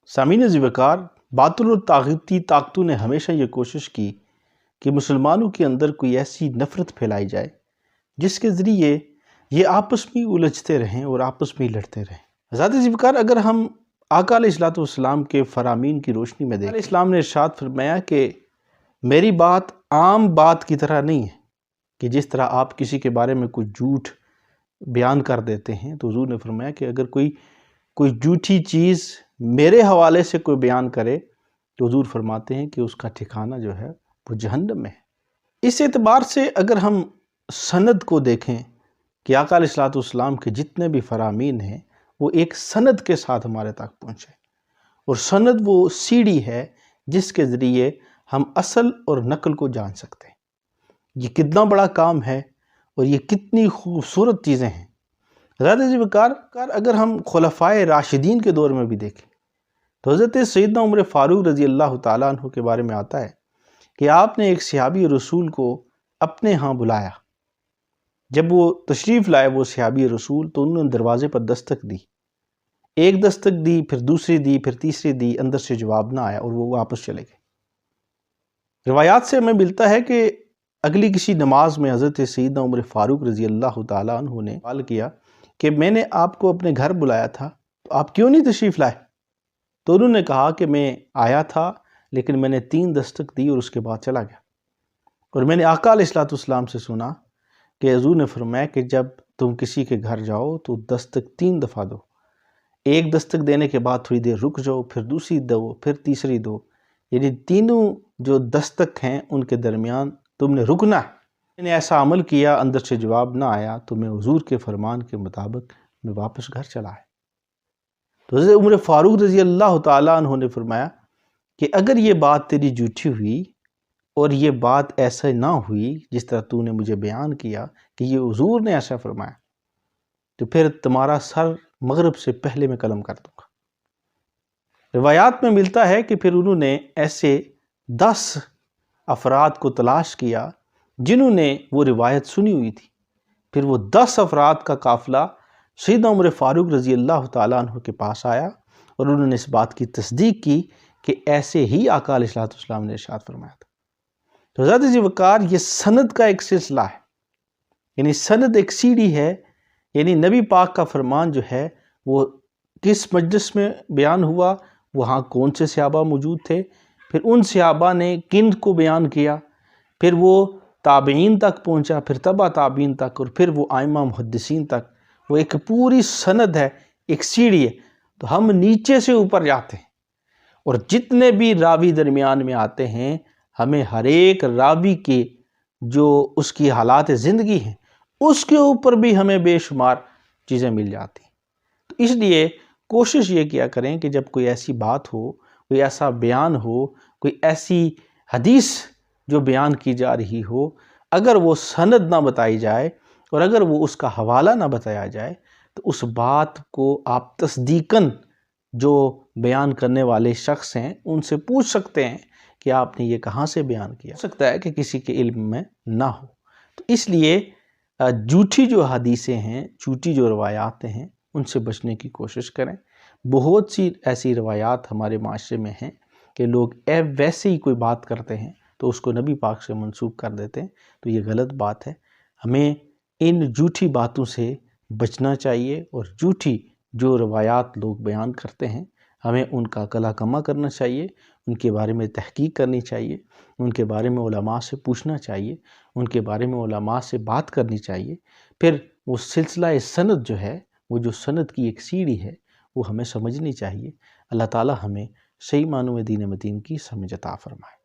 سامعین عزیز وقار، باطل اور طاغوتی طاقتوں نے ہمیشہ یہ کوشش کی کہ مسلمانوں کے اندر کوئی ایسی نفرت پھیلائی جائے جس کے ذریعے یہ آپس میں الجھتے رہیں اور آپس میں لڑتے رہیں۔ حضرات عزیز وقار، اگر ہم آقا علیہ السلام کے فرامین کی روشنی میں دیکھیں، اسلام نے ارشاد فرمایا کہ میری بات عام بات کی طرح نہیں ہے کہ جس طرح آپ کسی کے بارے میں کوئی جھوٹ بیان کر دیتے ہیں، تو حضور نے فرمایا کہ اگر کوئی جھوٹی چیز میرے حوالے سے کوئی بیان کرے تو حضور فرماتے ہیں کہ اس کا ٹھکانہ جو ہے وہ جہنم میں ہے۔ اس اعتبار سے اگر ہم سند کو دیکھیں کہ آقا علیہ السلام کے جتنے بھی فرامین ہیں وہ ایک سند کے ساتھ ہمارے تک پہنچے، اور سند وہ سیڑھی ہے جس کے ذریعے ہم اصل اور نقل کو جان سکتے ہیں۔ یہ کتنا بڑا کام ہے اور یہ کتنی خوبصورت چیزیں ہیں۔ حضرت عزیز وقار، اگر ہم خلفائے راشدین کے دور میں بھی دیکھیں تو حضرت سیدنا عمر فاروق رضی اللہ تعالیٰ عنہ کے بارے میں آتا ہے کہ آپ نے ایک صحابی رسول کو اپنے ہاں بلایا۔ جب وہ تشریف لائے وہ صحابی رسول، تو انہوں نے دروازے پر دستک دی، ایک دستک دی، پھر دوسری دی، پھر تیسری دی، اندر سے جواب نہ آیا اور وہ واپس چلے گئے۔ روایات سے ہمیں ملتا ہے کہ اگلی کسی نماز میں حضرت سیدنا عمر فاروق رضی اللہ تعالیٰ عنہ نے سوال کیا کہ میں نے آپ کو اپنے گھر بلایا تھا تو آپ کیوں نہیں تشریف لائے؟ تو انہوں نے کہا کہ میں آیا تھا لیکن میں نے 3 دستک دی اور اس کے بعد چلا گیا، اور میں نے آقا علیہ السلام سے سنا کہ حضور نے فرمایا کہ جب تم کسی کے گھر جاؤ تو دستک 3 دفعہ دو، ایک دستک دینے کے بعد تھوڑی دیر رک جاؤ، پھر دوسری دو، پھر تیسری دو، یعنی تینوں جو دستک ہیں ان کے درمیان تم نے رکنا ہے۔ میں نے ایسا عمل کیا، اندر سے جواب نہ آیا تو میں حضور کے فرمان کے مطابق میں واپس گھر چلا ہے۔ تو حضرت عمر فاروق رضی اللہ تعالیٰ عنہ نے فرمایا کہ اگر یہ بات تیری جھوٹی ہوئی اور یہ بات ایسا نہ ہوئی جس طرح تو نے مجھے بیان کیا کہ یہ حضور نے ایسا فرمایا، تو پھر تمہارا سر مغرب سے پہلے میں قلم کر دوں گا۔ روایات میں ملتا ہے کہ پھر انہوں نے ایسے 10 افراد کو تلاش کیا جنہوں نے وہ روایت سنی ہوئی تھی۔ پھر وہ 10 افراد کا قافلہ سیدنا عمر فاروق رضی اللہ تعالیٰ عنہ کے پاس آیا اور انہوں نے اس بات کی تصدیق کی کہ ایسے ہی آقا علیہ السلام نے ارشاد فرمایا تھا۔ تو حضرت عزیز وقار، یہ سند کا ایک سلسلہ ہے، یعنی سند ایک سیڑھی ہے، یعنی نبی پاک کا فرمان جو ہے وہ کس مجلس میں بیان ہوا، وہاں کون سے صحابہ موجود تھے، پھر ان صحابہ نے کن کو بیان کیا، پھر وہ تابعین تک پہنچا، پھر تبع تابعین تک، اور پھر وہ ائمہ محدثین تک۔ وہ ایک پوری سند ہے، ایک سیڑھی ہے۔ تو ہم نیچے سے اوپر جاتے ہیں، اور جتنے بھی راوی درمیان میں آتے ہیں ہمیں ہر ایک راوی کے جو اس کی حالات زندگی ہیں اس کے اوپر بھی ہمیں بے شمار چیزیں مل جاتی ہیں۔ تو اس لیے کوشش یہ کیا کریں کہ جب کوئی ایسی بات ہو، کوئی ایسا بیان ہو، کوئی ایسی حدیث جو بیان کی جا رہی ہو، اگر وہ سند نہ بتائی جائے اور اگر وہ اس کا حوالہ نہ بتایا جائے تو اس بات کو آپ تصدیقاً جو بیان کرنے والے شخص ہیں ان سے پوچھ سکتے ہیں کہ آپ نے یہ کہاں سے بیان کیا۔ ہو سکتا ہے کہ کسی کے علم میں نہ ہو۔ تو اس لیے جھوٹی جو حدیثیں ہیں، جھوٹی جو روایات ہیں، ان سے بچنے کی کوشش کریں۔ بہت سی ایسی روایات ہمارے معاشرے میں ہیں کہ لوگ ویسے ہی کوئی بات کرتے ہیں تو اس کو نبی پاک سے منسوب کر دیتے ہیں، تو یہ غلط بات ہے۔ ہمیں ان جھوٹی باتوں سے بچنا چاہیے، اور جھوٹی جو روایات لوگ بیان کرتے ہیں ہمیں ان کا قلع کما کرنا چاہیے، ان کے بارے میں تحقیق کرنی چاہیے، ان کے بارے میں علماء سے پوچھنا چاہیے، ان کے بارے میں علماء سے بات کرنی چاہیے۔ پھر وہ سلسلہ سند جو ہے، وہ جو سند کی ایک سیڑھی ہے، وہ ہمیں سمجھنی چاہیے۔ اللہ تعالی ہمیں صحیح معنوں میں دین متین کی سمجھ عطا فرمائے۔